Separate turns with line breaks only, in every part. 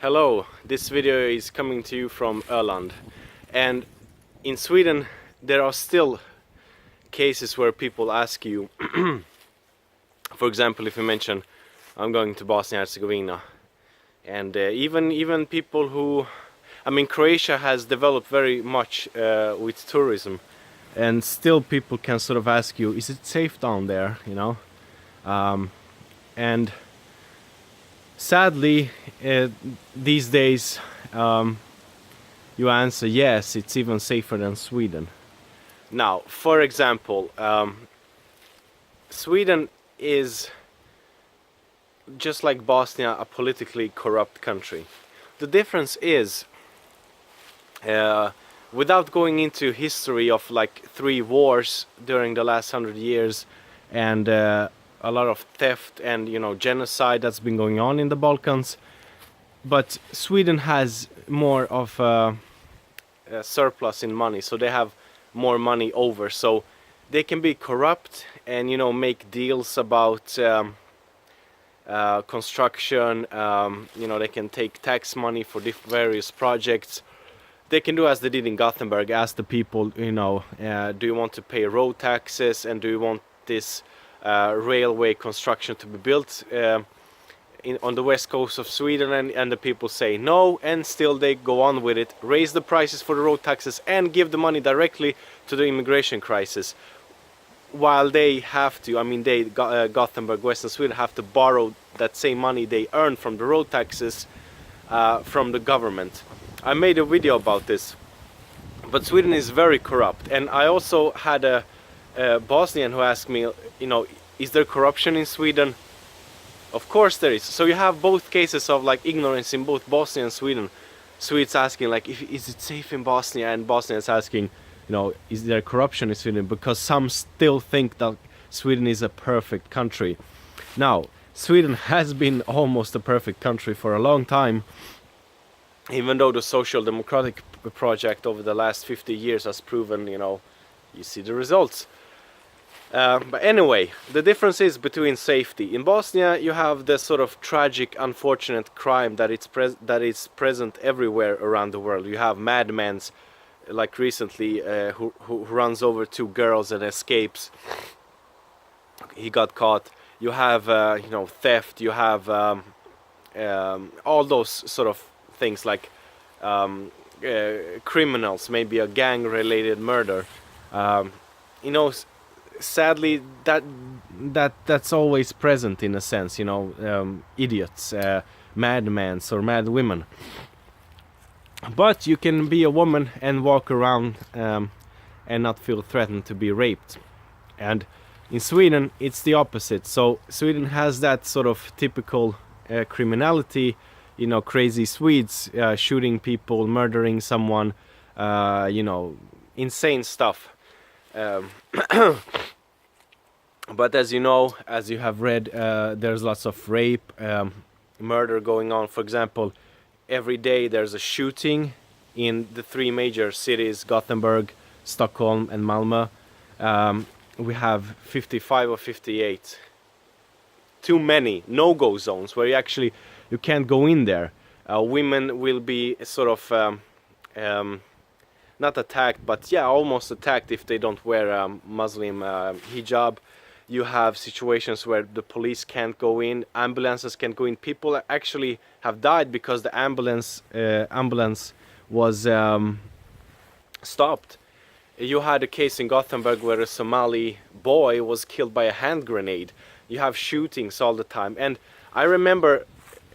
Hello, this video is coming to you from Öland, and in Sweden there are still cases where people ask you for example, if you mention I'm going to Bosnia Herzegovina, and even people who, I mean, Croatia has developed very much with tourism, and still people can sort of ask you, is it safe down there, you know? And sadly, these days, you answer yes, it's even safer than Sweden. Now, for example, Sweden is, just like Bosnia, a politically corrupt country. The difference is, without going into history of like 3 wars during the last 100 years and a lot of theft and, you know, genocide that's been going on in the Balkans, but Sweden has more of a surplus in money, so they have more money over, so they can be corrupt and, you know, make deals about construction. You know, they can take tax money for various projects. They can do as they did in Gothenburg, ask the people, you know, do you want to pay road taxes, and do you want this railway construction to be built on the west coast of Sweden, and the people say no, and still they go on with it, raise the prices for the road taxes and give the money directly to the immigration crisis, while they have to, I mean, Gothenburg, Western Sweden, have to borrow that same money they earn from the road taxes from the government. I made a video about this, but Sweden is very corrupt. And I also had a Bosnian who asked me, you know, is there corruption in Sweden? Of course there is. So you have both cases of like ignorance in both Bosnia and Sweden. Swedes asking like, is it safe in Bosnia? And Bosnians asking, you know, is there corruption in Sweden? Because some still think that Sweden is a perfect country. Now, Sweden has been almost a perfect country for a long time, even though the social democratic project over the last 50 years has proven, you know, you see the results. But anyway, the difference is between safety. In Bosnia you have the sort of tragic, unfortunate crime that is present everywhere around the world. You have madmen, like recently, who runs over 2 girls and escapes. He got caught. You have you know, theft. You have all those sort of things like criminals, maybe a gang-related murder. You know, sadly, that's always present in a sense. You know, idiots, madmen or mad women. But you can be a woman and walk around and not feel threatened to be raped. And in Sweden it's the opposite. So Sweden has that sort of typical criminality, you know, crazy Swedes shooting people, murdering someone, you know, insane stuff. But as you know, as you have read, there's lots of rape, murder going on. For example, every day there's a shooting in the 3 major cities, Gothenburg, Stockholm and Malmö. We have 55 or 58. Too many no-go zones where you can't go in there. Women will be sort of not attacked, but yeah, almost attacked if they don't wear a Muslim hijab. You have situations where the police can't go in, ambulances can't go in. People actually have died because the ambulance was stopped. You had a case in Gothenburg where a Somali boy was killed by a hand grenade. You have shootings all the time. And I remember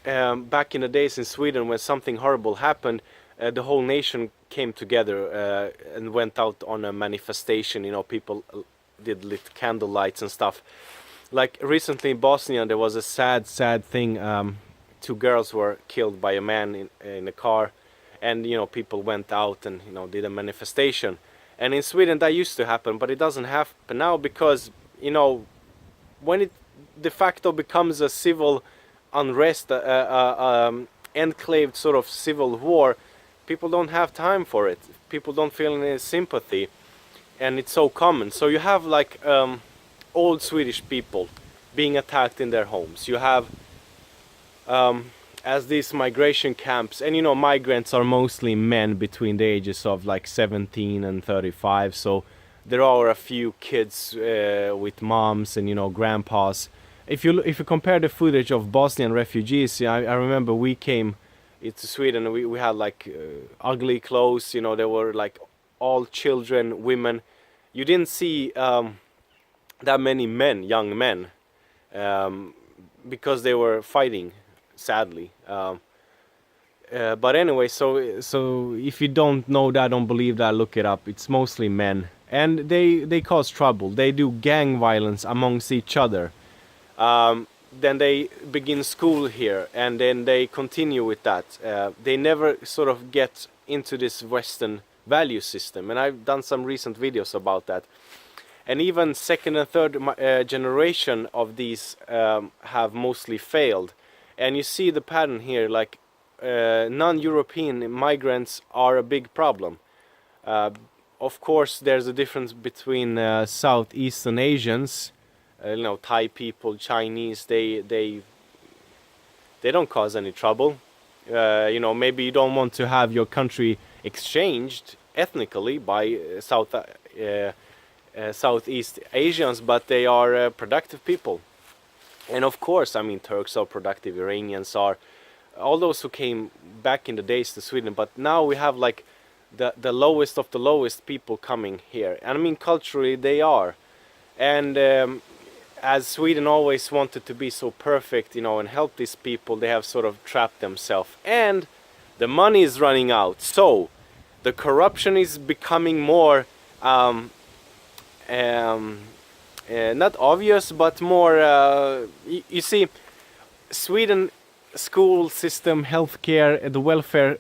back in the days in Sweden when something horrible happened, the whole nation came together and went out on a manifestation. You know, people did lit candle lights and stuff. Like recently in Bosnia there was a sad thing. 2 girls were killed by a man in a car, and, you know, people went out and, you know, did a manifestation. And in Sweden that used to happen, but it doesn't happen now because, you know, when it de facto becomes a civil unrest, enclaved sort of civil war, people don't have time for it. People don't feel any sympathy, and it's so common. So you have like old Swedish people being attacked in their homes. You have as these migration camps, and you know, migrants are mostly men between the ages of like 17 and 35, so there are a few kids with moms and, you know, grandpas. If you compare the footage of Bosnian refugees, I remember we came to Sweden and we had like ugly clothes, you know, there were like all children, women. You didn't see that many men, young men, because they were fighting, sadly. But anyway, so if you don't know that, don't believe that, look it up. It's mostly men, and they cause trouble. They do gang violence amongst each other. Then they begin school here, and then they continue with that. They never sort of get into this Western value system, and I've done some recent videos about that. And even second and third generation of these have mostly failed. And you see the pattern here, like non-European migrants are a big problem. Of course, there's a difference between Southeastern Asians, you know, Thai people, Chinese. They don't cause any trouble. You know, maybe you don't want to have your country exchanged ethnically by Southeast Asians, but they are productive people. And of course, I mean, Turks are productive, Iranians are, all those who came back in the days to Sweden. But now we have like the lowest of the lowest people coming here. And I mean, culturally they are. And as Sweden always wanted to be so perfect, you know, and help these people, they have sort of trapped themselves. And the money is running out. So the corruption is becoming more not obvious, but more you see, Sweden school system, healthcare, the welfare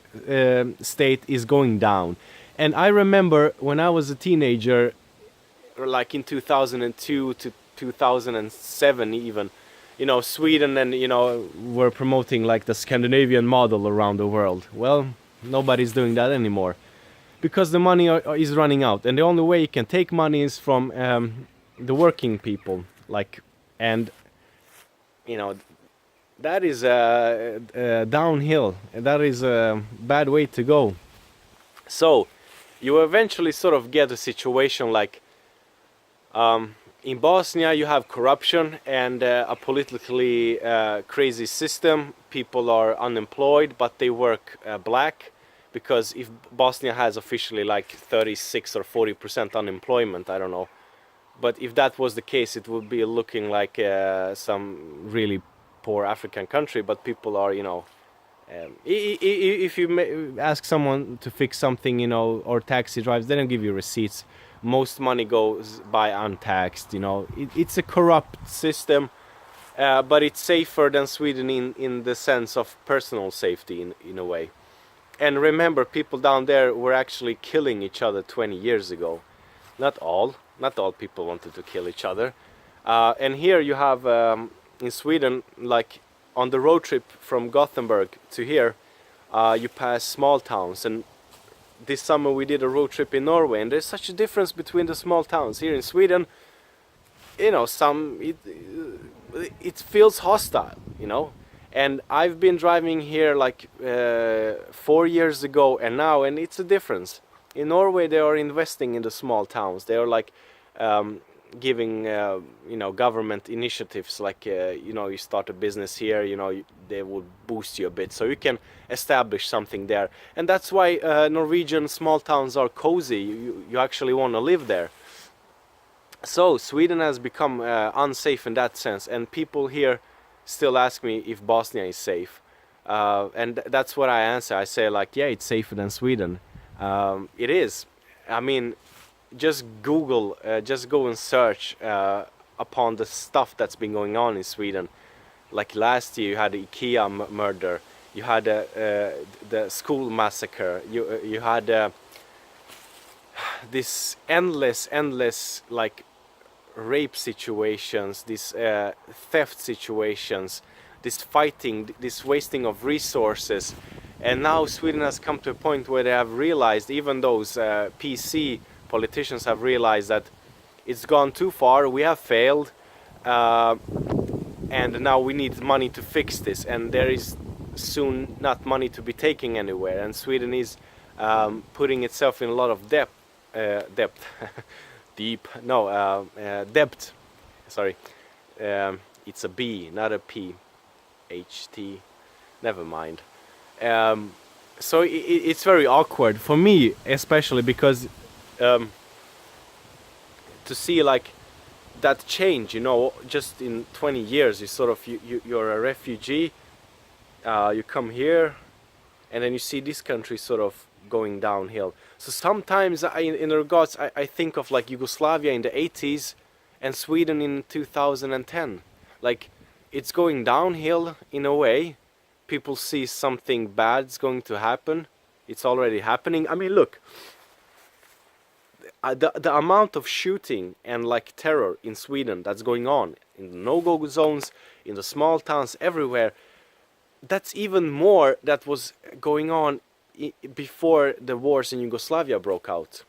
state is going down. And I remember when I was a teenager, like in 2002 to 2007 even, you know, Sweden and, you know, were promoting like the Scandinavian model around the world. Well, nobody's doing that anymore, because the money is running out, and the only way you can take money is from the working people, like, and you know, that is downhill, and that is a bad way to go. So you eventually sort of get a situation like in Bosnia you have corruption and a politically crazy system. People are unemployed, but they work black, because if Bosnia has officially like 36 or 40% unemployment, I don't know, but if that was the case, it would be looking like some really poor African country. But people are, you know, if you ask someone to fix something, you know, or taxi drives, they don't give you receipts. Most money goes by untaxed, you know. It's a corrupt system, but it's safer than Sweden in the sense of personal safety in a way. And remember, people down there were actually killing each other 20 years ago. Not all people wanted to kill each other. And here you have, in Sweden, like on the road trip from Gothenburg to here, you pass small towns. And this summer we did a road trip in Norway, and there's such a difference between the small towns. Here in Sweden, you know, it feels hostile, you know. And I've been driving here like 4 years ago and now, and it's a difference. In Norway they are investing in the small towns. They are like giving you know, government initiatives, like you know, you start a business here, you know, they will boost you a bit so you can establish something there. And that's why Norwegian small towns are cozy. You actually want to live there. So Sweden has become unsafe in that sense, and people here still ask me if Bosnia is safe, and that's what I answer. I say like, yeah, it's safer than Sweden. It is. I mean, just Google, just go and search upon the stuff that's been going on in Sweden. Like last year you had the IKEA murder, you had the school massacre, you had this endless like rape situations, these theft situations, this fighting, this wasting of resources. And now Sweden has come to a point where they have realized, even those PC politicians have realized, that it's gone too far, we have failed, and now we need money to fix this. And there is soon not money to be taken anywhere, and Sweden is putting itself in a lot of debt, debt. Sorry, it's a B, not a P. HT. Never mind. So it's very awkward for me, especially because to see like that change, you know, just in 20 years, you sort of you're a refugee, you come here, and then you see this country sort of going downhill. So sometimes in regards, I think of like Yugoslavia in the 80s and Sweden in 2010. Like, it's going downhill in a way. People see something bad's going to happen. It's already happening. I mean, look, the amount of shooting and like terror in Sweden that's going on in the no-go zones, in the small towns, everywhere, that's even more that was going on before the wars in Yugoslavia broke out,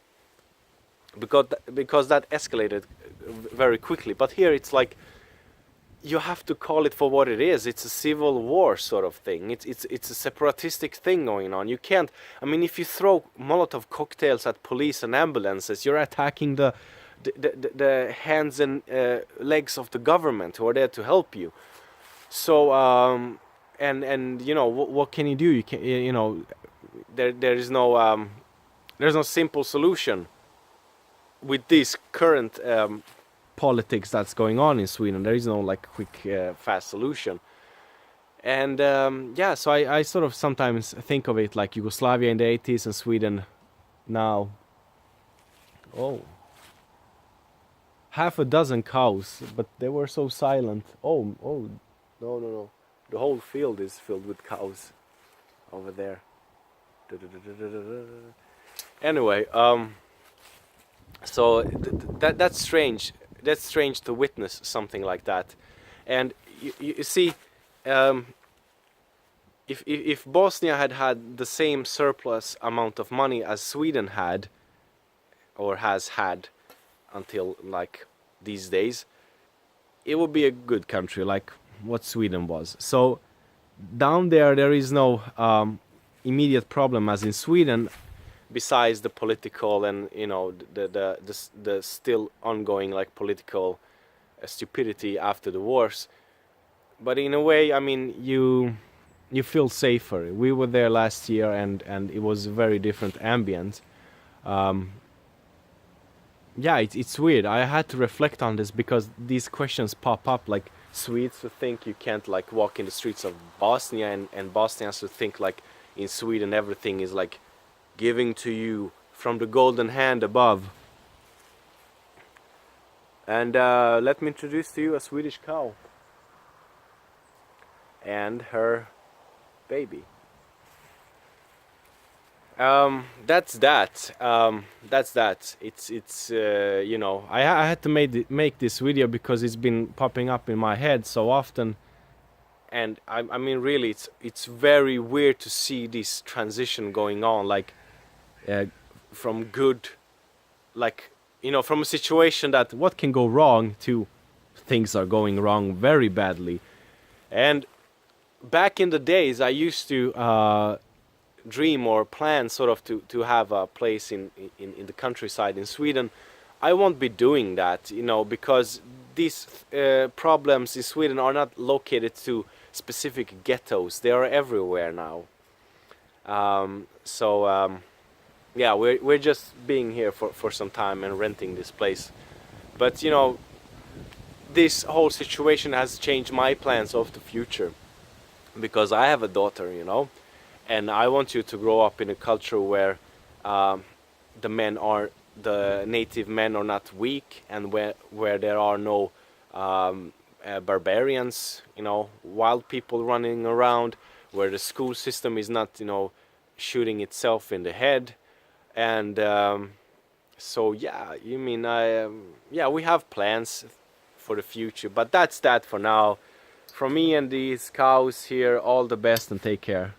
because that escalated very quickly. But here it's like, you have to call it for what it is. It's a civil war sort of thing. It's a separatistic thing going on. You can't, I mean, if you throw Molotov cocktails at police and ambulances, you're attacking the hands and legs of the government who are there to help you. So and you know, what can you do? You can, you know, there's no simple solution with this current politics that's going on in Sweden. There is no like quick fast solution. And yeah, so I sort of sometimes think of it like Yugoslavia in the 80s and Sweden now. Oh, half a dozen cows, but they were so silent. Oh, no, the whole field is filled with cows over there. Anyway, so that's strange. That's strange to witness something like that. And you see, if Bosnia had the same surplus amount of money as Sweden had, or has had until like these days, it would be a good country like what Sweden was. So down there is no immediate problem as in Sweden, besides the political and, you know, the still ongoing like political stupidity after the wars. But in a way, I mean, you feel safer. We were there last year, and it was a very different ambient. Yeah, it's weird. I had to reflect on this because these questions pop up, like Swedes who think you can't like walk in the streets of Bosnia, and Bosnians who think like in Sweden everything is like giving to you from the golden hand above. And let me introduce to you a Swedish cow and her baby. That's that. It's you know, I had to make this video because it's been popping up in my head so often, and I mean really it's very weird to see this transition going on, like from good, like, you know, from a situation that what can go wrong to things are going wrong very badly. And back in the days I used to dream or plan sort of to have a place in the countryside in Sweden. I won't be doing that, you know, because these problems in Sweden are not located to specific ghettos. They are everywhere now. Yeah, we're just being here for some time and renting this place. But, you know, this whole situation has changed my plans of the future, because I have a daughter, you know, and I want you to grow up in a culture where the native men are not weak, and where there are no barbarians, you know, wild people running around, where the school system is not, you know, shooting itself in the head. And so yeah, you mean yeah, we have plans for the future, but that's that for now. From me and these cows here, all the best and take care.